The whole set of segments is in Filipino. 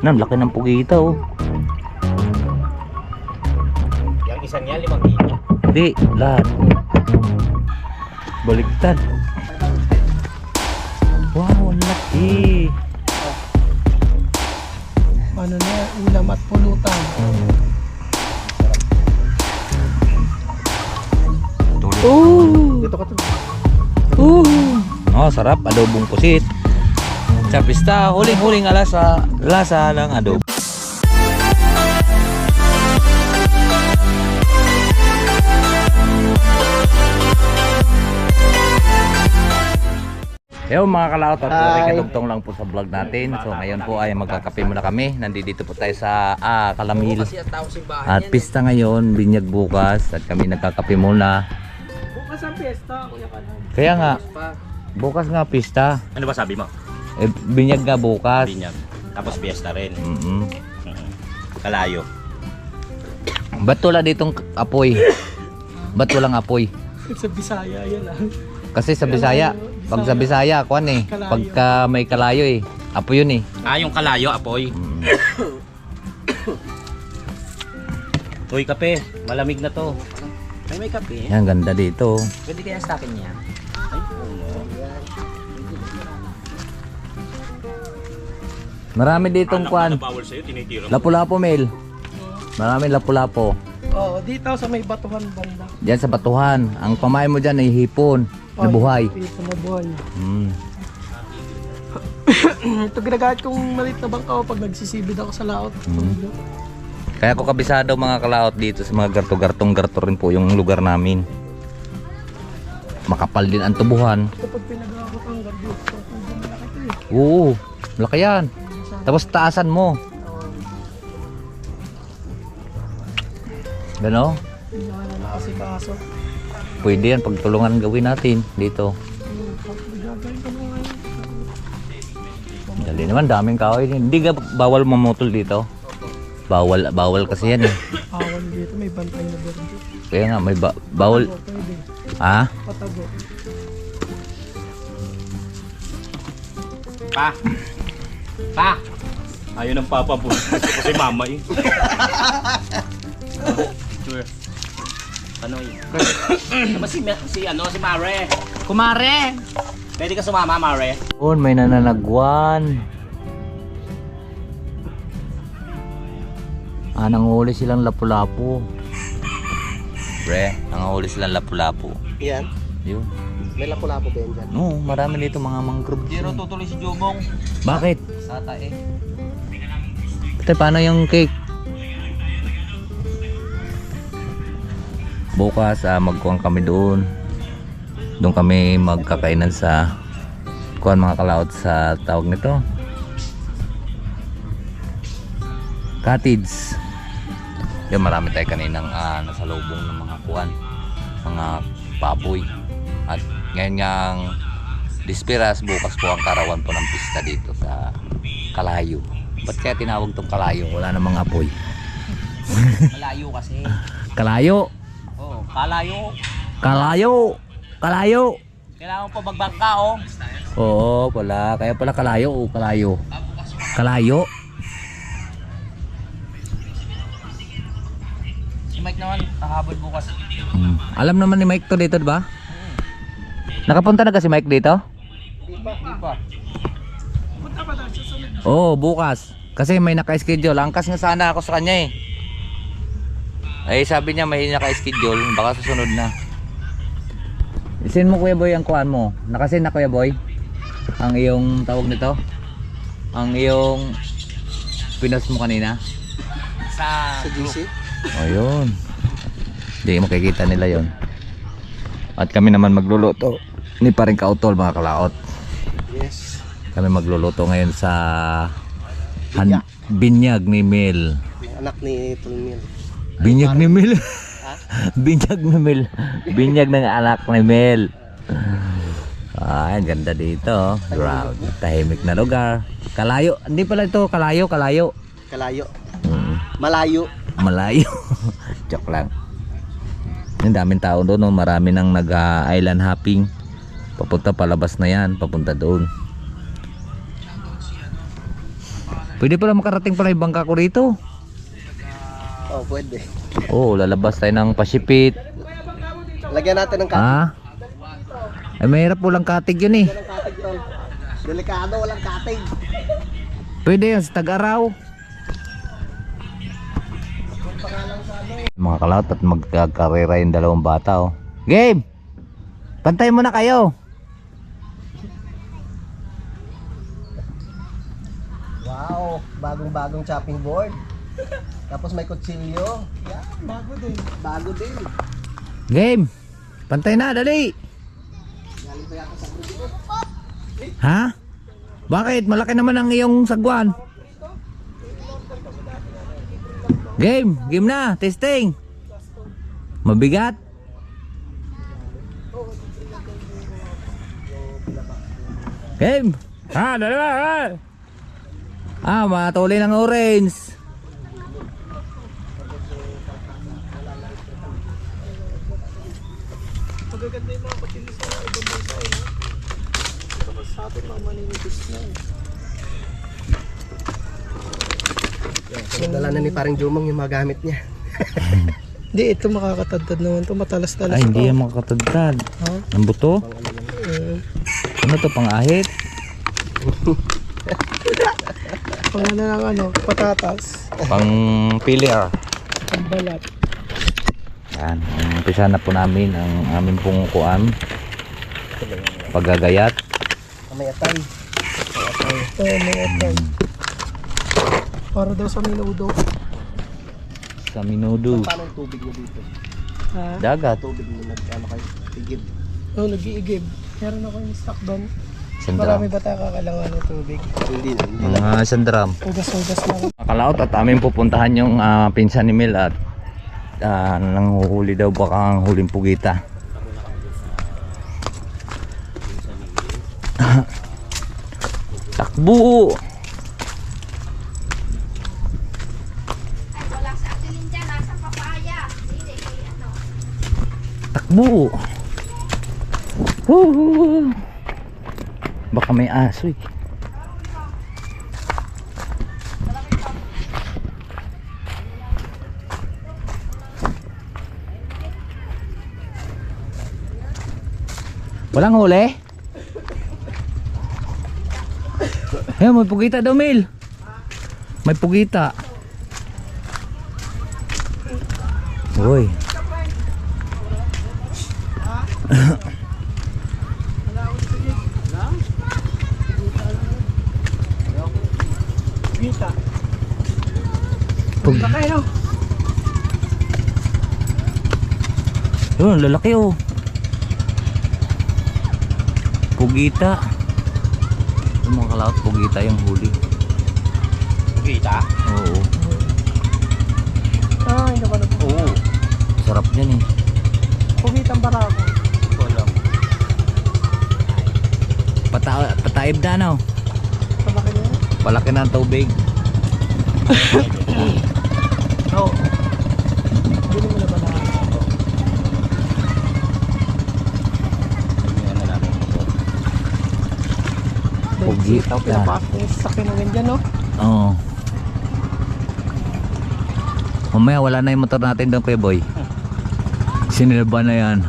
Nan, laki ng pugita oh. Yang isa niya 5 kilo. Hindi, lahat. Baliktad. Wow, ang laki. Ano na, ulam at pulutan. Dito ka to. Oh, sarap. Adobong pusit. Sa pista, huling-huling lasa ng adobo. Yo mga kalaot at katugtong lang po sa vlog natin. So ngayon po ay magkakape muna kami. Nandito po tayo sa Kalamil. At pista ngayon, binyag bukas. At kami nagkakape muna. Bukas ang piyesta, Kuya Kanan. Kaya nga, bukas nga pista. Ano ba sabi mo? Binyag nga bukas. Binyag. Tapos fiesta rin. Kalayo. Ba't wala ditong apoy? Ba't walang apoy? Sa Bisaya yan ah. Kasi sa Bisaya, pag sa Bisaya, kuwan eh. Kalayo. Pagka may kalayo eh. Apoy yun eh. Ah, yung kalayo, apoy. Uy, kape. Malamig na to. Ay, may kape. Yan, ganda dito. Pwede kaya sa akin yan? Ay, Marami ditong kuwan. bawal sa'yo, tinitira mo. Lapu-lapo, Mel. Marami lapu-lapo. Oo, dito sa may batuhan banda. Diyan sa batuhan. Ang pamain mo dyan ay hipon na buhay. Ito na buhay. Ito ginagamit kong maliit na bangka pag nagsisibid ako sa laot. Kaya ko kabisado mga kalaot dito sa mga garto rin po yung lugar namin. Makapal din ang tubuhan. Kapag pinag-aabot ang gardo, malaki ito eh. Oo, laki yan. Tapos taasan mo. Gano? Hindi na nakasikaso. Pwede yan, pagtulungan gawin natin dito. Gagawin ko mo ngayon. Dali naman, daming kahoy. Hindi ka bawal mamutol dito. Bawal kasi yan eh. Awan dito, may bantay na berde. Kaya nga, may bawal. Patago, pwede. Ha? Patago. Pa! Ayaw ng papa po. Kasi mama eh. Ano yun? Ano si Mare? Kumare! Pwede ka sumama, Mare? Doon, may nananagwan. Nanghuli silang lapu-lapu. Pre, nanghuli silang lapu-lapu. Yan. Yun. May lapu-lapu ba yan dyan? Oo, marami dito mga mangrove. Zero tutuloy si Jobong. Bakit? Sata eh. Ate, paano yung cake? Bukas, magkuhan kami doon. Doon kami magkakainan sa kuhan mga kalaot sa tawag nito. Cottage. Yung marami tayo kaninang nasa lubong ng mga kuhan. Mga baboy. At ngayon ngang Dispiras, bukas po ang karawan po ng pista dito sa Kalayo. Ba't kaya tinawag tong Kalayo? Wala namang apoy. Malayo kasi. Kalayo! Oo, kalayo. Kalayo! Kalayo! Kailangan po magbangka oh. Oo, wala. Kaya pala Kalayo o Kalayo. Kalayo? Si Mike naman, kahabol bukas. Alam naman ni Mike to dito, diba? Nakapunta na kasi Mike dito? Di pa. Punta pa tayo sa sunod. Oo, bukas. Kasi may naka-schedule. Angkas nga sana ako sa kanya eh. Ay sabi niya may naka-schedule. Baka susunod na. Isin mo Kuya Boy ang kuhan mo. Nakasin na Kuya Boy? Ang iyong tawag nito? Ang iyong pinost mo kanina? Sa GC? Ayun. Hindi makikita nila yon. At kami naman magluluto ni paring Kautol mga kalaot. Yes. Kami magluluto ngayon sa binyag ni Mel. Anak ni Tulmil. Binyag ni Mel. Binyag ni Mel. Binyag ng anak ni Mel. Ay, ganda dito. Grabe, tahimik na lugar. Kalayo. Hindi pala ito, Kalayo. Kalayo. Malayo. Malayo. Joke lang. Ang daming tao doon, no? Marami nang nag-island hopping. Papunta palabas na yan, papunta doon. Pwede pala makarating pala yung bangka ko rito. Oh, pwede. Oo, lalabas tayo ng Pasipit. Lagyan natin ng katig. Ha? Ay, mahirap walang katig yun eh. Walang katig tol. Delikado, walang katig. Pwede yan sa Tag-Araw. Mga kalaot at magkakarera yung dalawang bata oh. Game! Pantay mo na kayo. Wow, bagong-bagong chopping board. Tapos may kutsilyo. Yan, bago din. Bago din. Game! Pantay na, dali! Galing pa yata sa grupo. Ha? Bakit? Malaki naman ang iyong sagwan. Game! Game na! Testing! Mabigat? Game! Ha? Dalawa! Ha? Matuli ng orange. Magaganda yung mga patilis sa ibang bansa eh. Tapos sa atin mga maninipis na eh. Dala na ni parang Jumong yung mga gamit niya. Hindi, ito makakatadtad naman to. Matalas-talas Ay, hindi ito. yan makakatagtad. Ha? Ang buto? Ano to, pang-ahit? Pang ano lang ano, patatas. Pang-pili ah. Ang balat. Yan, umpisa na po namin ang aming pong kuan. Paggagayat. Kamay atay. Ito, may atay. Para daw sa minudo. Sa minudo. Paano yung tubig mo dito? Ha? Dagat. Tubig mo ano kayo? Tigib. Oo, nag-iigib. Meron ako yung stock doon. Sandram. Marami ba tayo kakailangan ng tubig? Hindi na. Hindi na. Mga sandram. Ugas-ugas lang. Kalaot at aming pupuntahan yung pinsan ni Mel at nanghuhuli daw baka ang huling pugita. Takbo! Wala sa atin dyan, nasa papaya. Hindi, ano. Takbo! Woo! Baka may aso eh. Walang huli? Ayun, may pugita daw, Mel. May pugita. Uy. Gita. Pug Baka yun. Yun, lalaki oh. Pugita. Yung mga kalaot, pugita yung huli. Kita? Oo. Ah, hindi ba na po? Oo. Sarap yan eh. Pugitang barako. Wala. Pataib na no. Palaki niya. Palaki na ang tubig. Oo. Bili mo na ba na? Ano namin ito? Pugita. Pinapasok yung sasakyan ng ganyan, no? Oo. Mamaya wala na yung motor natin doon, Kuya Boy. Sinilba na yan.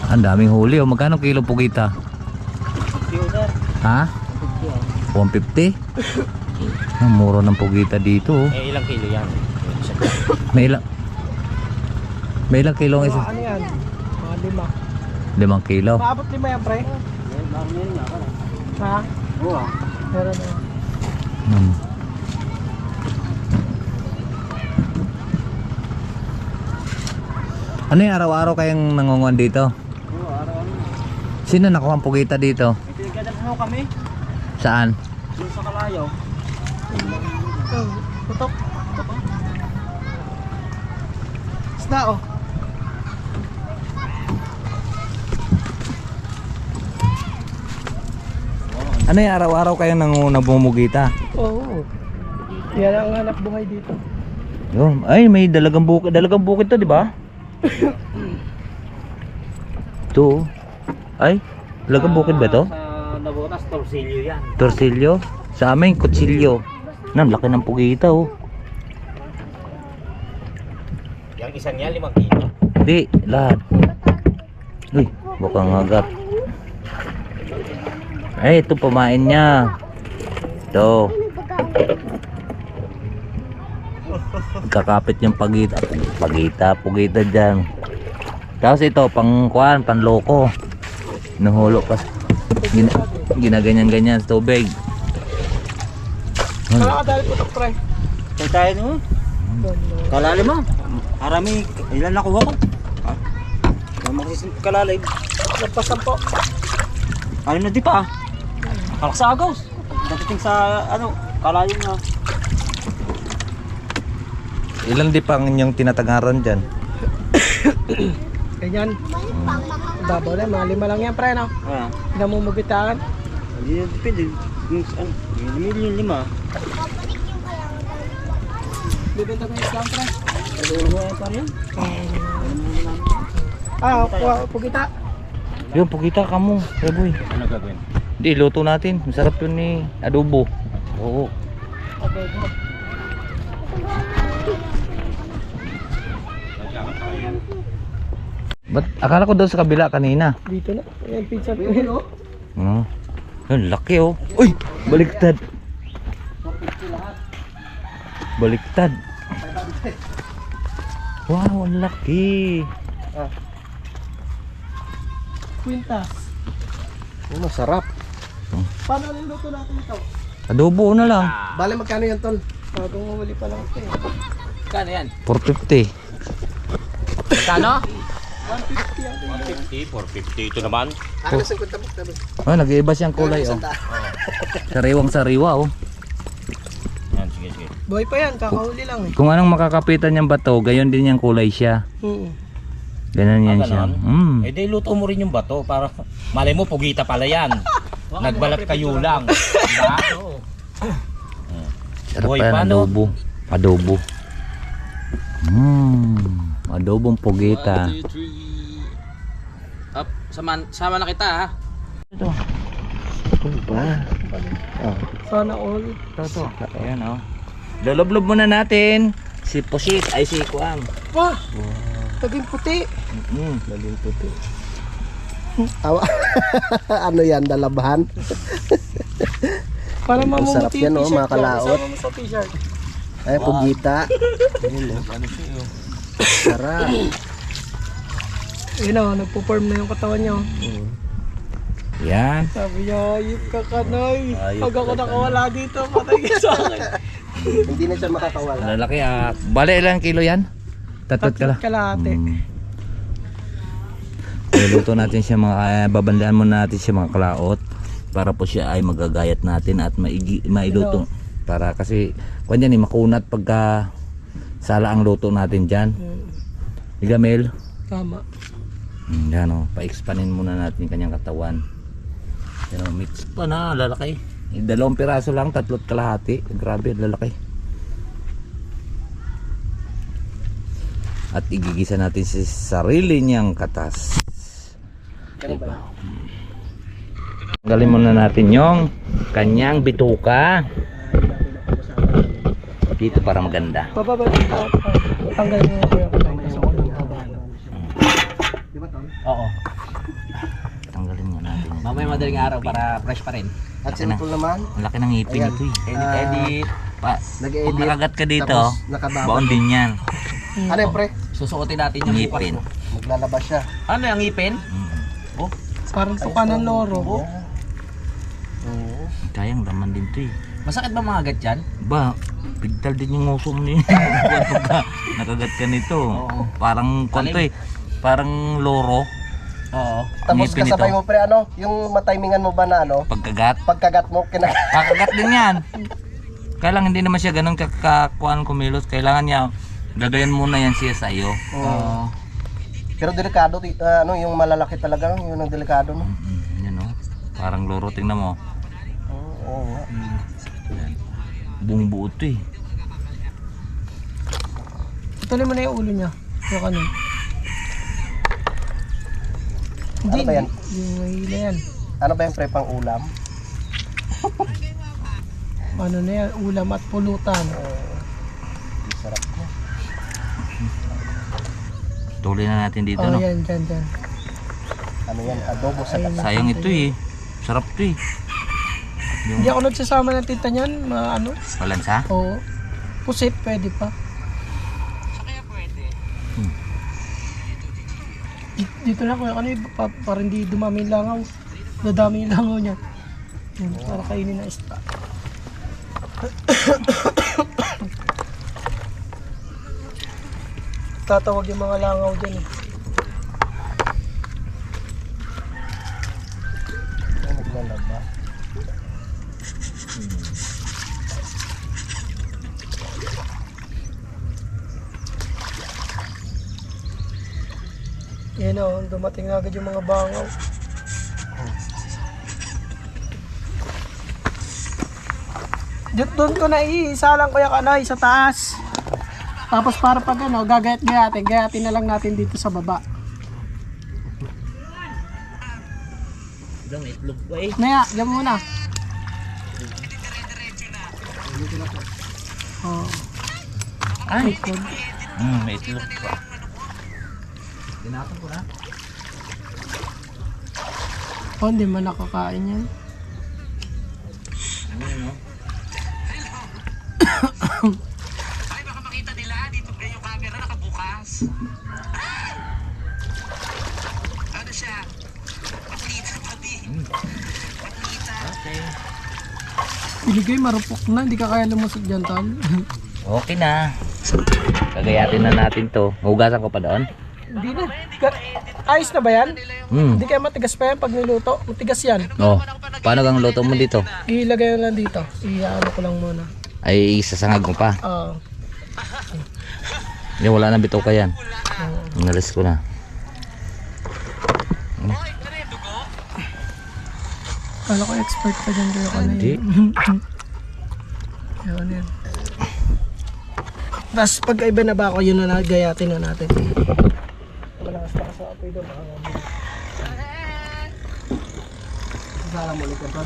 Ang daming huli oh. Magkano kilo pugita? Sir. Ha? 150? Ang mura ng pugita dito oh. Ilang kilo yan? May ilang kilo ang isa? Ano yan? Mga 5 kilo. Maabot 5 yan, pre? Ha? Oo. Meron na. Hmm. Ano yung araw-araw kayong nangunguan dito? Oo, araw-araw. Sino nakuha ang pugita dito? May pinagdadaghan kami. Saan? Yung sa Kalayo. Ito, tutok. Isda, oh. Ano yung araw-araw kayong nabumugita? Oo. Yan ang hanap buhay dito. Yun. Ay, may dalagang bukid to, di ba? Ito. Ay, dalagang bukid ba to? Sa Nabotas, Torsilyo yan. Torsilyo? Sa amin, kutsilyo. Nan, laki ng pugita oh. Yang isang yan, 5 kilo. Hindi, lahat. Uy, baka ngagat. Ay, ito pamain niya. Ito. Kakapit yung pugita dyan. Tapos ito, pang kuhan, panloko. Nahulo pa. Ginaganyan-ganyan sa tubig. Kala ka dahil putok pre. Kaya tayo no? Kalalim mo. Arami, ilan nakuha ko? Ha? Kalalim. Nagpasan po. Alim na di pa. Kalak sa agaws. Dating sa ano, kalalim na. Ilan di pa ang inyong tinatagaran dyan? Ganyan. Babaw na, mga 5 lang yan pre no. Ah. Hindi mo mabitaan. Hindi depende. Ano, million 5. Bibenta ko yung isang pre. Pa rin. Pugita. Yung pugita kamo, boy. Ano gagawin? Hindi, luto natin. Masarap yun ni adobo. Oo. Ba't akala ko doon sa kabila kanina? Dito na. Ayan, pizza po. Oh. Yun, laki oh. Uy! Baliktad. Baliktad. Wow, ang laki. Quintas. Masarap. Paano niluto natin ito? Adobo na lang. Bale, magkano yan, tol? Bagong umuli pa lang ito eh. Kano yan? 450. Kano? 150 yan. 150, 450 ito naman. Ano, 50 bucks naman. Oh, nag-iiba siyang kulay oh. Sariwang sariwa oh. Yan, sige, sige. Boy pa yan, kakahuli lang eh. Kung anong makakapitan niyang bato, gayon din yung kulay siya. Ganun yan siya. Eh di luto mo rin yung bato para malay mo pugita pala yan. Nagbalat kayo lang. Diba? Sarap Boy, pa yan, paano? adobo. Adobo. Adobong pugita. Up, sama na kita ha. Ito. Ano ba? Sana all. Ito. Ayan oh. Lolob-lob muna natin. Si Pusit ay si Kuam. Wah! Naging puti. Laging puti. Awa. Ano yan, dalabahan? Para Ang mamumuti sarap yan, yung oh, mga t-shirt kalaot. ko. Isama mo sa t-shirt. Ay, pugita. Sarap. Yun o, nagpo-form na yung katawan niya. Yan. Sabi niya, ayip ka kanay. Ayop Pag ako ka, nakawala dito, patay ka sa akin. Hindi na siya makakawala. Lalaki ah. Bale ilang kilo yan? Tatot ka lang. Kalahati. Luluto natin siya mga babandaan muna natin siya mga kalaot para po siya ay magagayat natin at mailuto para kasi kung yan makunat pagka sala ang luto natin dyan. Gamel. Tama. Yan o, pa-expanin muna natin yung kanyang katawan. Yan o, mix pa na, lalaki. 2 piraso lang, 3 kalahati. Grabe, lalaki. At igigisa natin sa sarili niyang katas. Diba? Tanggalin muna natin yung kanyang bituka. Dito para maganda. Bababa dito. Tanggal mo na kuya ko tayo sa ulang haba. Oo. Tanggalin muna natin. Mamaya madaling araw para fresh pa rin. At simple naman. Ang laki ng ngipin Ayan. ito eh. Edit. Pag Nag-edit. nakagat ka dito, Tapos nakababad. baon din yan. Ano yung pre? Susuotin natin yung Ngipin. Maglalabas siya. Ano yung ngipin? Parang suka ng loro. Kayang laman din ito eh. Masakit ba mga agat yan? Ba, pigtal din yung nguso mo niya. Pagka nakagat ka nito. Parang konto eh. Parang loro. Oo. Tapos Ngipin kasabay ito. mo pre, ano? Yung matimingan mo ba na ano? Pagkagat. Pagkagat mo, Kakagat din yan. Kaya lang hindi naman siya ganun kakakuan kumilos. Kailangan niya gagayan muna yan siya sa iyo. Pero delikado, ano, yung malalaki talaga, yun ang delikado, no? Yan o. Parang loro, tingnan mo. Oo nga. Buong buo ito eh. Tuloy mo na yung ulo niya. Yung ano. Hindi, Ano ba yan? yung mahila yan. Ano ba yung pre pang ulam? ano na yan, ulam at pulutan. Sarap na. Tuloy na natin dito, Oh, no? yan, dyan. Ano yan? Adobo sa Ayun. Sayang ito eh. Sarap to eh. Hindi ako nagsasama ng tinta niyan, ano? Malansa? Oo. Pusit, pwede pa. Dito na kuya, ano yung para hindi dumami yung langaw. Dadami yung langaw niya. Yan, para kainin na isda. Tatawag yung mga langaw dyan eh. Ano naglalaba? Yan o, dumating na agad yung mga bangaw. Doon ko na iisa lang kuya kanay sa taas. Tapos para pag ano, gayatin na lang natin dito sa baba. Ilang itlog ba eh? Maya, diyan muna. Oh. Ay, ikod. May itlog pa. Tinapon ko na. Oh, hindi man nakakain yan. Ano yun, no? Okay. Iligay, marupok na. Hindi ka kaya lumusot dyan, Tal. Okay na. Kagayatin na natin to. Hugasan ko pa doon. Hindi na. Ayos na ba yan? Hmm. Hindi kaya matigas pa yan pag niluto. Matigas yan. Oh. Paano kang luto mo dito? Ilagay na lang dito. Iyaano ko lang muna. Ay, isasangag mo pa. Oo. Yan, wala na bito ka yan. Inalis ko na. Kala ko expert ka dyan kayo kanay. Hindi. Yan yan. Tapos pag iba na ba ako, yun na gayatin na natin. Malakas na sa apoy doon. Sasala mo ulit ito.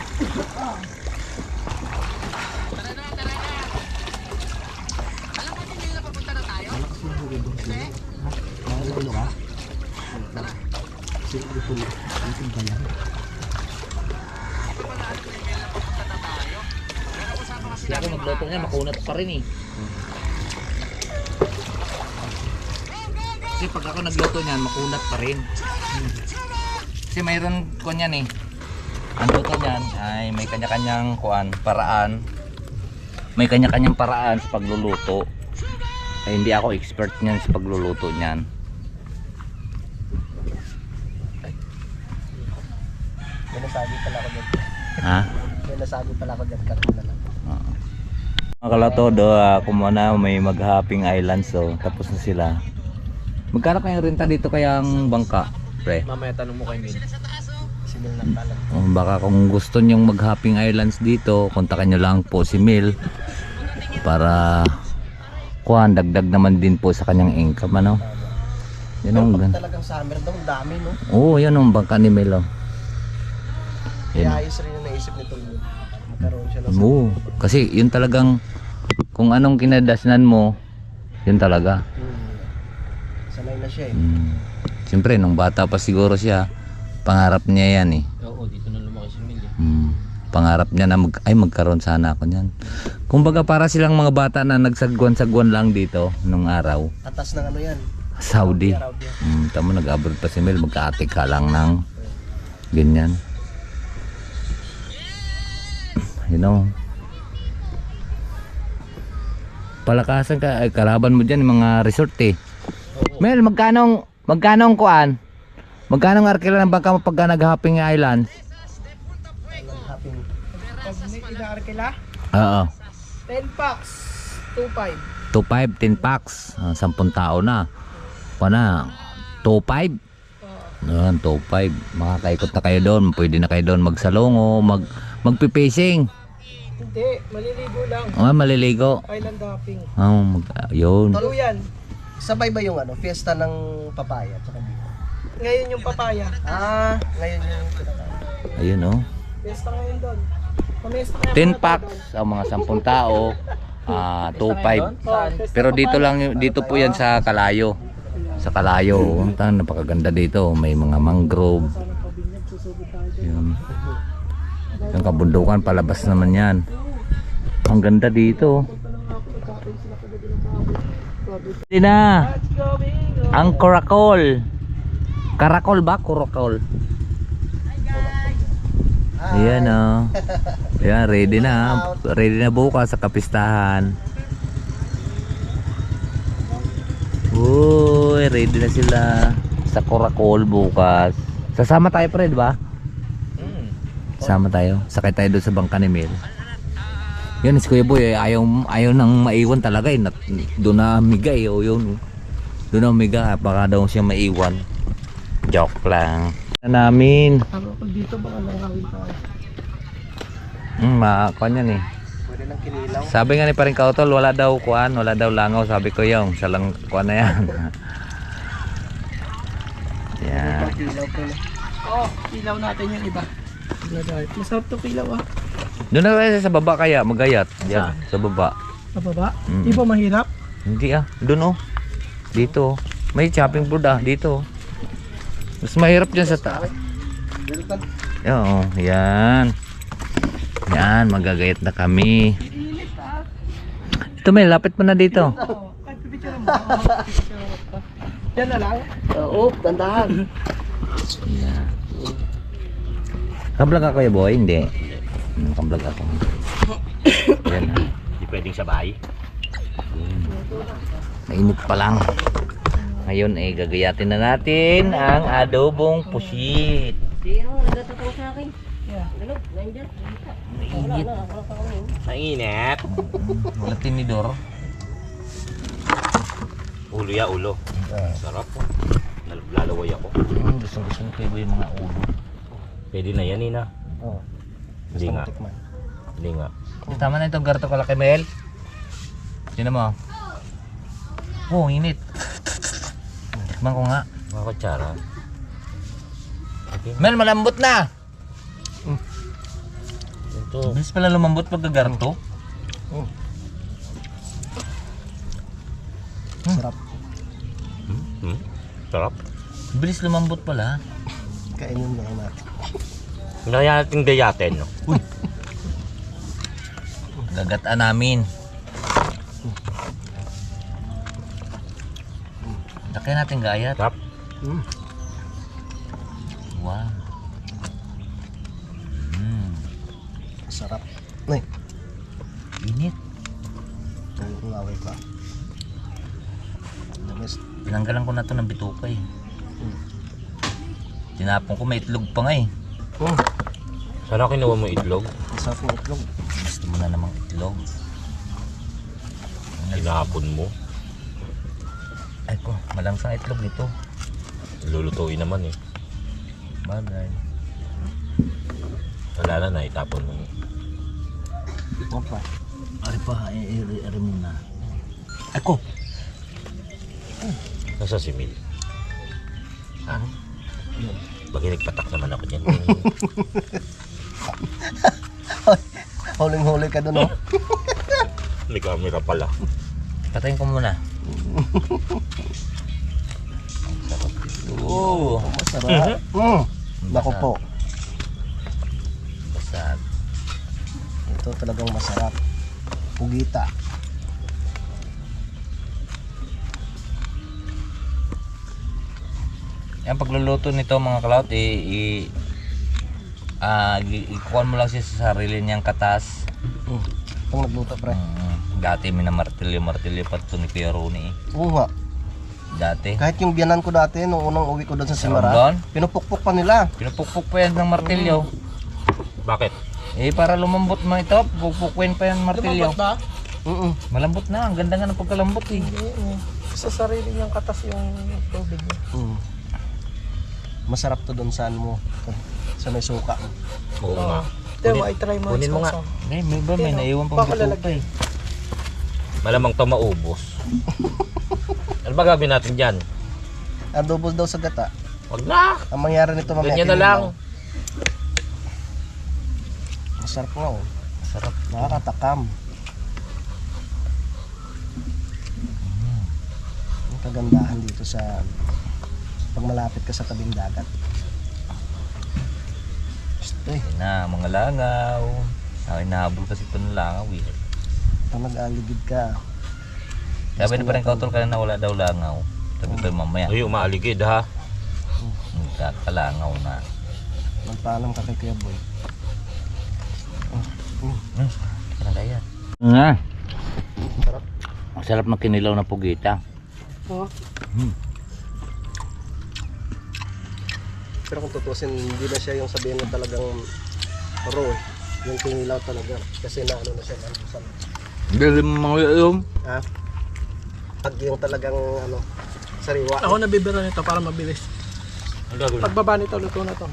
Kasi ako magluto niya, makunat pa rin eh. Kasi pag ako nagluto niyan, makunat pa rin. Kasi mayroon ko niyan eh. Ang luto niyan ay may kanya-kanyang paraan. May kanya-kanyang paraan sa pagluluto. Ay hindi ako expert niyan sa pagluluto niyan. May nasabi pala ako dyan. Ha? May nasabi pala ako dyan. Karoon na lang. Mga kalatodo, ako muna may mag-hopping island, so tapos na sila. Magkano kayong renta dito kayang bangka, pre? Mamaya tanong mo kay Min. Simil ng talang. Baka kung gusto nyong mag-hopping islands dito, kontakin nyo lang po si Mel para dagdag naman din po sa kanyang income, ano? Yan ang Pero pag talagang summer daw, ang dami, no? Oo, yan ang bangka ni Mel, oh. Kaya Yan. ayos rin yung naisip nito yun. Magkaroon siya ng Oo, kasi yun talagang kung anong kinadasnan mo, yun talaga. Sanay na siya eh. Siyempre, nung bata pa siguro siya, pangarap niya yan eh. Oo, dito na lumaki si Mil. Pangarap niya na magkaroon sana ako niyan. Kumbaga para silang mga bata na nagsagwan-sagwan lang dito nung araw. Atas ng ano yan. Saudi. Arabia. Tama, nag-abroad pa si Mel, magka-atik ka lang ng ganyan. You know. Palakasan ka, ay, kalaban mo dyan yung mga resort eh. Mel, magkano ang kuan? Magkano ang arkila ng bangka mo pagka nag-hopping island? Happy. Pag may inaarkila, Oo. 10 packs, 2.5. 2.5, 10 packs. 10 tao na. Pana, 2.5. Yan, 2.5. Makakaikot na kayo doon. Pwede na kayo doon magsalongo, magpipacing. Hindi, maliligo lang. Maliligo. Island hopping. Yun. Talo yan. Sabay ba yung ano, fiesta ng papaya at saka dito? Ngayon yung papaya. Ah, ngayon yung kinakain. Ayun oh. Fiesta ngayon doon. 10 packs ang mga 10 tao, 2.5. Pero dito po yan sa Kalayo. Sa Kalayo, napakaganda dito. May mga mangrove. Yun. Yung kabundukan palabas naman yan. Ang ganda dito. Hindi na. Ang Karakol. Karakol ba? Karakol. Ayan o. Ayan, ready na. Ready na bukas sa kapistahan. Uy, ready na sila sa Karakol bukas. Sasama tayo, Fred, ba? Sama tayo. Sakay tayo doon sa bangka ni Mel. Yun, si Kuya Boy, ayaw nang maiwan talaga eh. Doon na miga eh. O yun. Doon na miga. Baka daw siya maiwan. Joke lang. Namin. Pag dito baka langawin tayo. Makakuan yan eh. Pwede ng kinilaw. Sabi nga ni paring Kautol, wala daw kuan, wala daw langaw. Sabi ko yung, siya lang kuan na yan. Yan. Kilaw po na. Oo, kilaw natin yung iba. Masarap to kilaw ah. Doon na tayo sa baba kaya, magayat. Yan, sa baba. Sa baba? Mm. Di ba mahirap? Hindi ah, doon oh. Dito. May chopping board ah, dito. Mas mahirap dyan sa taas. Oo, yan. Yan, magagayat na kami. Ito may, lapit mo na dito. Oo. Ay, pipicture mo. Yan na lang. Oo, tandahan. Kablog ako ya boy, hindi. Kablog ako. Yan ah. Hindi pwedeng sabay. Mainit pa lang. Ngayon eh gagayatin na natin ang adobong pusit. Mainit. Mainit. Wala tinidor. Ulo ya, ulo. Sarap po. Lalaway ako. Gusto mo kayo yung mga ulo. Pwede na yan, Ina. Oo. Hindi nga. Tikman. Hindi nga. Tama na itong garto kalaki Mel. Sino mo? Oh, init. Tikman ko nga. Mga kutsara. Okay. Mel, malambot na. Ito. Bilis pala lumambot pag gagarto. Sarap. Sarap. Bilis lumambot pala. Kainin na natin. Kaya nating dayatin, no? Gagataan namin. Laki natin gayat. Sarap. Wow. Sarap. Nay, Init. ngaway pa. Damis. Tinanggalan ko na to ng bituka eh. Tinapon ko, may itlog pa nga eh. Sana kinuha mo itlog. Sarap ng itlog. Gusto mo na namang itlog. Hinahapon mo. Ay ko, malangsang itlog nito. Lulutuin naman eh. Bagay. Wala na, itapon mo. Opa. Ari pa, ari muna. Ay ko! Nasa si Mil. Bagay nagpatak naman ako dyan. Huling-huli ka doon, oh. May camera pala. Patayin ko muna. Oo. Masarap. Naku po. Basag. Ito talagang masarap. Pugita. Yan pagluluto nito mga kalaot, ikuhan mo lang siya sa sarili niyang katas. Itong nagluto, pre. Dati minamartilyo pa ito ni Kuya Rooney. Oo nga. Dati. Kahit yung biyanan ko dati, nung unang uwi ko doon sa Rondon? Simara, pinupukpuk pa nila. Pinupukpuk pa yan ng martilyo. Bakit? Eh para lumambot mo ito, pupukpukin pa yan ng martilyo. Lumambot ba? Malambot na, ang ganda nga ng pagkalambot eh. Sa sarili niyang katas yung tubig niya. Masarap to doon sa ano mo. Sa may suka. Oo nga. Diba, i-try mo. kunin mo nga. May ba, may naiwan pang Baka bituka lalagyan. eh. Malamang to maubos. Ano ba gagawin natin dyan? Adobo daw sa gata. Wag na! Ang mangyari nito mamaya. Ganyan na lang. kinilaw. Sarap nga oh. Sarap. Nakakatakam. Ang kagandahan dito sa pag malapit ka sa tabing dagat. Gusto eh. Na, mga langaw. Ay, nahabol kasi ito ng langaw eh. Pag nag-aligid ka. Sabi na pa rin kautol ka na wala daw langaw. Sabi ko mamaya. Ay, umaaligid ha. Kalangaw na. Magpaalam ka kay Kuya Boy. Sarap kaya. Nga. Ang sarap ng kinilaw na pugita. Oh. Pero kung tutusin, hindi na siya yung sabihin na talagang raw eh. Yung kinilaw talaga. Kasi na ano na siya. Galing mga yung. Ha? Pag yung talagang ano, sariwa. Ako nabibira nito para mabilis. Ang gagawin. Pagbaba nito, luto na to.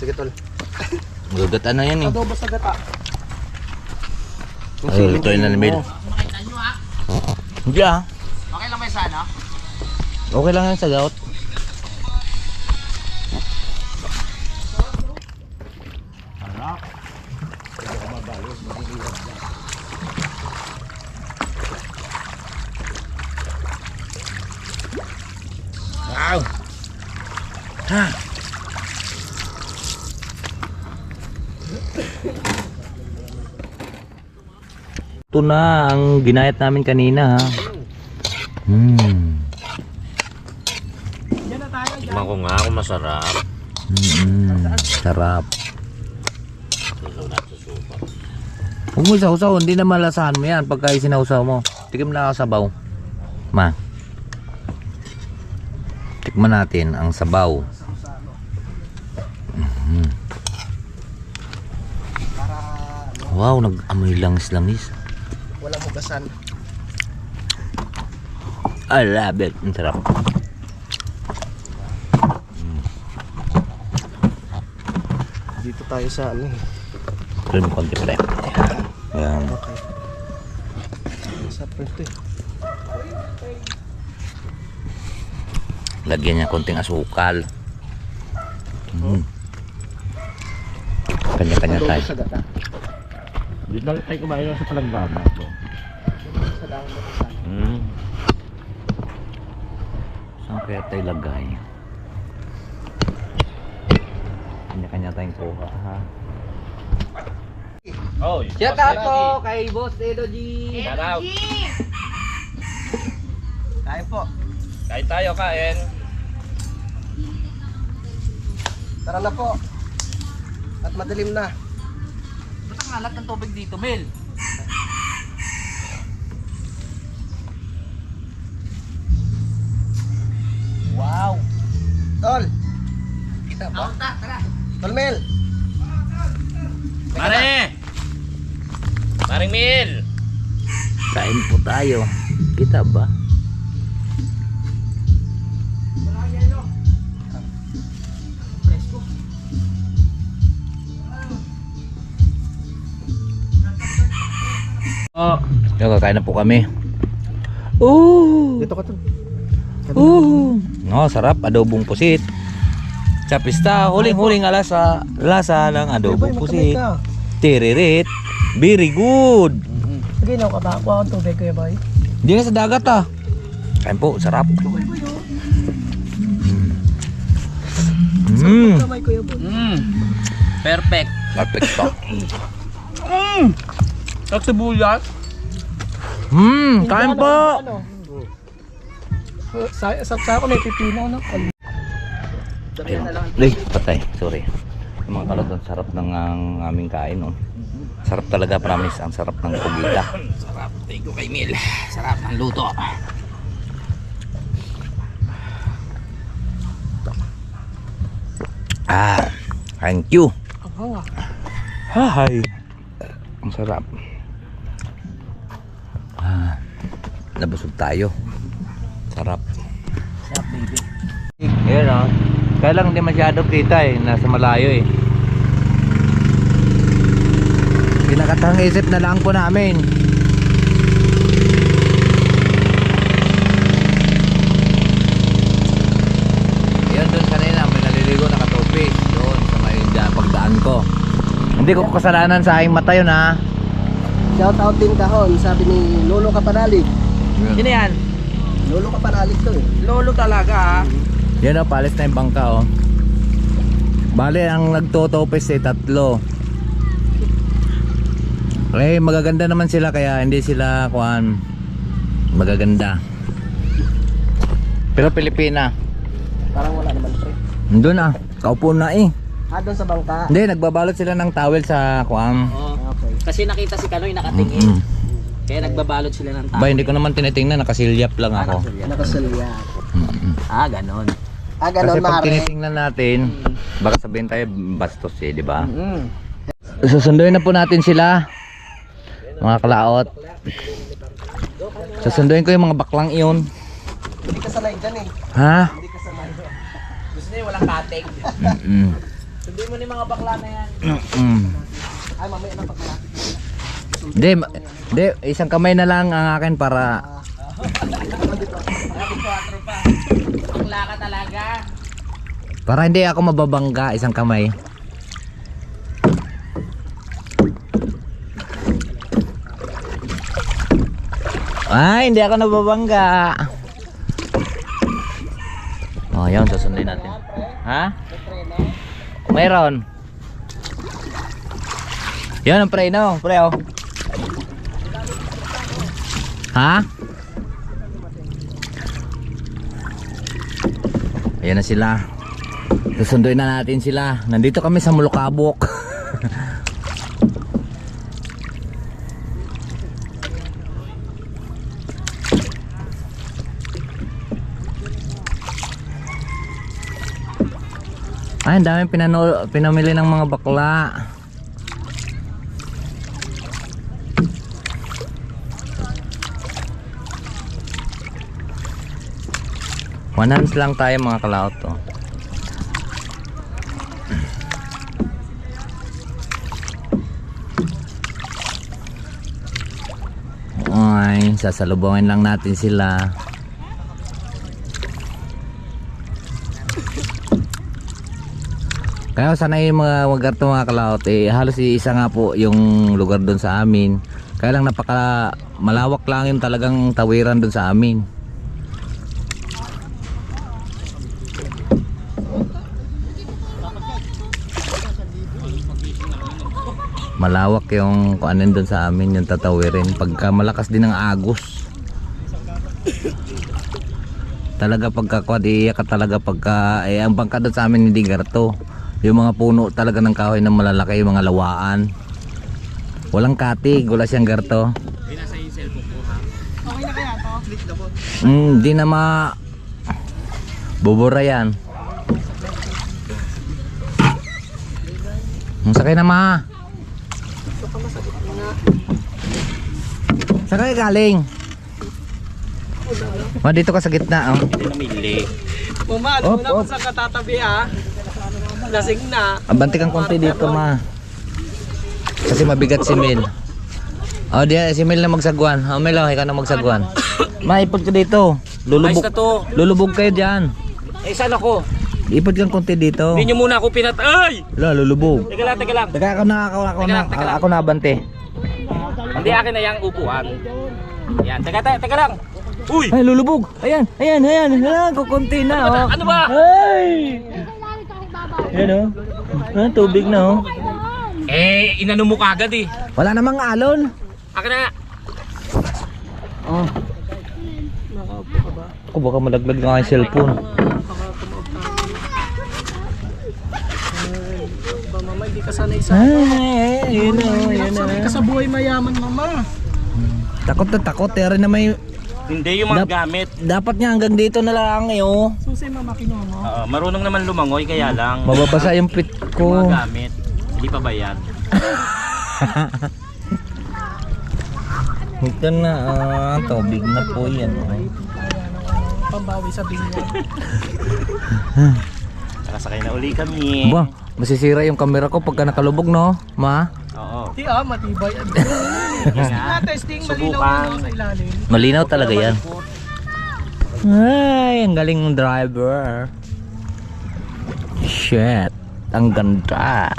Sige tol. Magagata na yan eh. Adobo sa gata. Ay, ito yung nalimid. Hindi ah. Okay lang ba yung sana? Okay lang yan sa gout. Wow. Ha. Ito na ang ginayat namin kanina ha. Yan na tayo. Tingnan ko nga kung masarap. Sarap. Sasaw natin supa. Huwag mo isaw-saw, hindi na malasahan mo yan pagka isinausaw mo. Tikim na ako sabaw. Ma. Tikman natin ang sabaw. Wow, nag-amoy langis-langis. Walang hugasan. I love it. Ang sarap. Dito tayo sa ano eh. Trim konti pre. Ayan. Okay. Sa prito eh. Lagyan niya konting asukal. Kanya-kanya Adobo tayo. sa gata. Dito lang tayo kumain sa palagbaba. Sa dahon mo sa. Saan kaya tayo lagay? Kanya-kanya tayong kuha ha. Oh, Shout out po kay Boss Edo G. Shout out. Kain po. Kain tayo, kain. Tara na po. At madilim na. Ba't ang alat ng tubig dito, Mel? Wow. Tol. Kita ba? Tara. Tol Mel. Mare! Maring Mil! Kain po tayo. Kita ba? Oh, Yung kakain na po kami. Oh! Dito ka tol. No, sarap adobong pusit. Sa pista, huling-huling lasa ng adobong pusit. Tiririt. Very good. Sige na, katakuha ang tubig Kuya Boy. Hindi nga sa dagat ah. Kain po, sarap. Kamay Kuya Boy. perfect. Perfecto. At sibuyas. Kain po. Sa ako may pipino, no? Ay, patay. Sorry. Yung mga kalot, ang sarap ng aming kain. Oh. Sarap talaga, promise. Ang sarap ng pugita. Sarap. Thank you kay Mel. Sarap ng luto. Thank you. Oh, Hi. Ang sarap. Nabusog tayo. Sarap. Sarap, baby. Yan o. Kaya lang hindi masyado kita eh. Nasa malayo eh. Pinakatang isip na lang po namin. Yun doon kanina. May naliligo nakatupis. Doon sa may pagdaan ko. Hindi ko kasalanan sa aking mata yun ha. Shout out din kahon, sabi ni Lolo Kapanalig. Sino yan? Lolo Kapanalig to eh. Lolo talaga, ha? Yan o, palis na yung bangka o. Bale, ang nagtotopes eh, 3. Eh, magaganda naman sila kaya hindi sila kuhan. Magaganda. Pero Pilipina. Parang wala naman pre. Doon ah, kaupo na eh. Doon sa bangka. Hindi, nagbabalot sila ng towel sa kuhan. Okay. Kasi nakita si Kanoy nakatingin. Kaya nagbabalot sila ng tao. Ba, hindi ko naman tinitingnan, nakasilyap lang ako. Nakasalya. Ganon. Ganon Kasi pag mare. tinitingnan natin, baka sabihin tayo bastos eh, di ba? Mm. Susunduin na po natin sila, mga kalaot. Susunduin ko yung mga baklang iyon. Hindi ka sanay dyan eh. Ha? Hindi ka sanay. Gusto niya walang kating. Sundin mo ni mga bakla na yan. Ay, mamaya na pagkala. Hindi, isang kamay na lang ang akin para Bakla ka talaga. para hindi ako mababangga, isang kamay. Ay, hindi ako nababangga. Oh, yun, susundin natin. Ha? Mayroon. Yan ang preno, pre oh. Ha? Ayan na sila. Susunduin na natin sila. Nandito kami sa Mulukabok. Ay, ang daming pinamili ng mga bakla. One hands lang tayo mga kalaot to. Ay, sasalubungin lang natin sila. Kaya sana yung mga lugar to mga kalaot eh, halos isa nga po yung lugar doon sa amin. Kaya lang napaka malawak lang yung talagang tawiran doon sa amin. Malawak yung kuanin doon sa amin, yung tatawirin. Pagka malakas din ang agos. Talaga pagkakuad iiyak ka talaga pagka ang bangka doon sa amin hindi garto. Yung mga puno talaga ng kahoy na malalaki, yung mga lawaan. Walang katig, wala siyang garto. Binasa yung cellphone ko, ha? Okay na kaya to? Split na po. Hindi na bubura yan. Sakay na ma. Saan kayo galing? Ma, dito ka sa gitna oh. Hindi namili. Pumalo na kung saan katatabi ha. Lasing na. Abanti kang konti dito ma. Kasi mabigat si Mel. Oh, diyan si Mel na magsagwan. Oh, Mel, oh, ikaw na magsagwan. Maipod ka dito. Ayos na to. Lulubog kayo diyan. Eh, saan ako? Ipod kang konti dito. Hindi nyo muna ako Ay! La, lulubog. Teka lang, teka lang. Teka, ako lang. ako na abante. Hindi akin na yung upuan. Yan, teka lang. Uy! Ay, lulubog. Ayan. Kukunti na oh. Ano ba? Ay! Ayan oh. Ah, tubig na oh. Eh, inano mo kagad eh. Wala namang alon. Akin na nga. Oh. Ako baka malaglag ng aking cellphone. Mama, hindi ka sanay sa Ay, yun o. sanay ka sa buhay mayaman, mama. Takot na takot. Pero na may... Hindi yung mga gamit. Dapat nga hanggang dito na lang eh oh. Susi, mama, kinuha mo. Marunong naman lumangoy, kaya lang. Mababasa yung pit ko. Mga gamit. Hindi pa ba yan? Ito na, tubig na po yan. Pambawi sa bingo. Nakasakay na uli kami. Ba, masisira yung camera ko pagka nakalubog no, ma? Oo. Di matibay. Testing, malinaw Subukan. mo sa ilalim. Malinaw talaga yan. Ay, ang galing ng driver. Shit, ang ganda.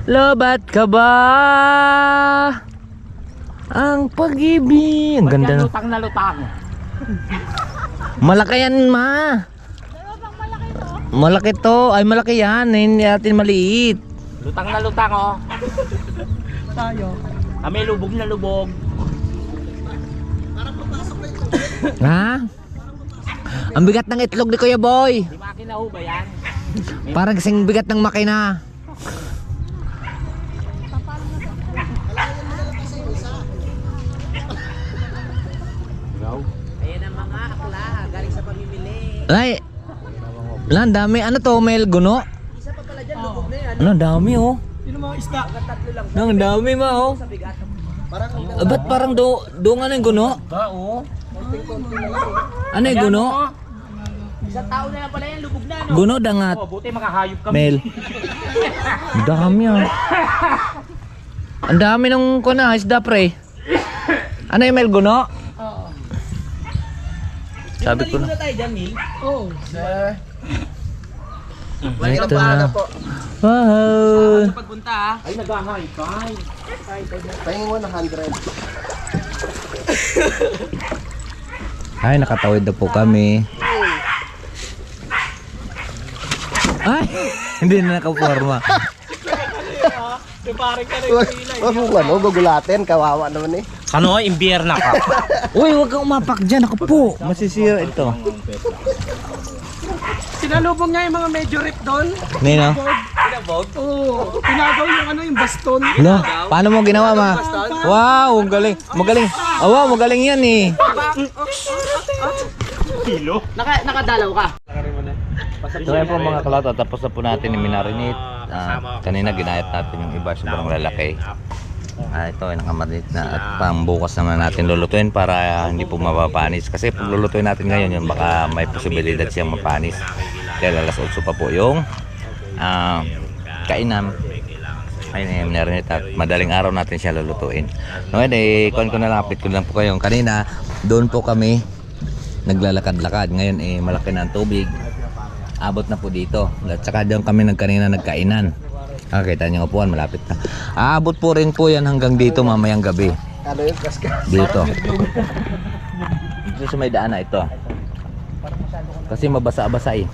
Lobat ka ba? Ang pag-ibig. Ang ganda. Lutang na lutang. Malaki yan, ma. Malaki to. Ay, malaki yan. Hindi natin maliit. Lutang na lutang oh. Tayo. Kami lubog na lubog. Ha? Ang bigat ng itlog ni Kuya Boy. Di makina ho ba yan? Parang kasing bigat ng makina. Ayan ang mga akla, galing sa pamimili. Ay, wala, ang dami. Ano to, Mel? Guno? Isa pa pala dyan, lubog na yan. Ano, ang dami oh. Sino mga isda? Tatlo lang. Ang dami ma oh. Sa bigat. Ba't parang doon ano yung guno? Ba oh? Ano yung guno? Isang tao na lang pala yan, lubog na no? Guno dangat. Oh, buti makahayop kami. Mel. Ang dami ah. Ang dami ng kuna, isda pre. Ano yung Mel, guno? Oo. Sabi ko na. Maligo na tayo dyan, Mil. Oo. Ito na. Wow. Pagpunta ah. Ay, nag-ahayop ka. Pahingin mo na 100. Ay, nakatawid na po kami. Ay, hindi na nakaporma. Wag mo ano, gugulatin, kawawa naman eh. Ano, imbierna ka. Uy, huwag kang umapak dyan. Ako po. Masisira ito. Sinalubong niya yung mga medyo rip doon. Nino? Oo. Pinagaw yung ano, yung baston. Hello? Paano mo ginawa, ma? Wow, ang galing. Magaling. Oh, wow, magaling yan eh. Nakadalaw ka. So yan po mga kalata, tapos na po natin yung minarinate. Kanina ginayat natin yung iba, sobrang lalaki. Ito ay nakamarinate na at pambukas naman natin lulutuin para hindi po mapapanis. Kasi pag lulutuin natin ngayon yun, baka may posibilidad siyang mapanis. Dahil alas 8 pa po yung kainan. Ayun yung minarinate at madaling araw natin siya lulutuin. Ngayon kuhan ko na lang, update ko lang po kayo. Kanina, doon po kami naglalakad-lakad. Ngayon malaki na ang tubig. Abot na po dito. At saka doon kami kanina nagkainan. Kita niyo upuan, malapit na. Aabot po rin po yan hanggang dito mamayang gabi. Ano yung kaskas? Dito. Dito sa may daan na ito. Kasi mabasa-basa eh.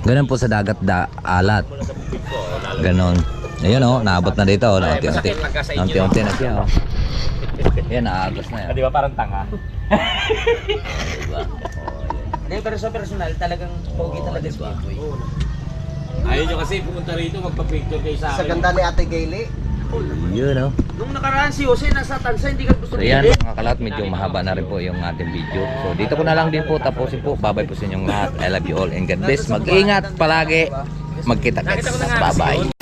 Ganun po sa dagat alat. Ganon. Ayun oh, naabot na dito. Naunti-unti. Naunti-unti na siya oh. Yan, naagos na yan. Di ba parang tanga? Diba? Hindi, pero sa personal, talagang pogi talaga si Boy. Ayaw nyo kasi pumunta rito, magpa-picture kayo sa Sa ganda ni Ate Gayle. Yun oh. Nung nakaraan si Jose nasa Tansa, hindi ka gusto So yan mga kalat, medyo mahaba na rin po yung ating video. So dito ko na lang din po tapusin po. Babay po sa inyong lahat. I love you all and God bless. Mag-ingat palagi. Magkita-kits. Bye bye.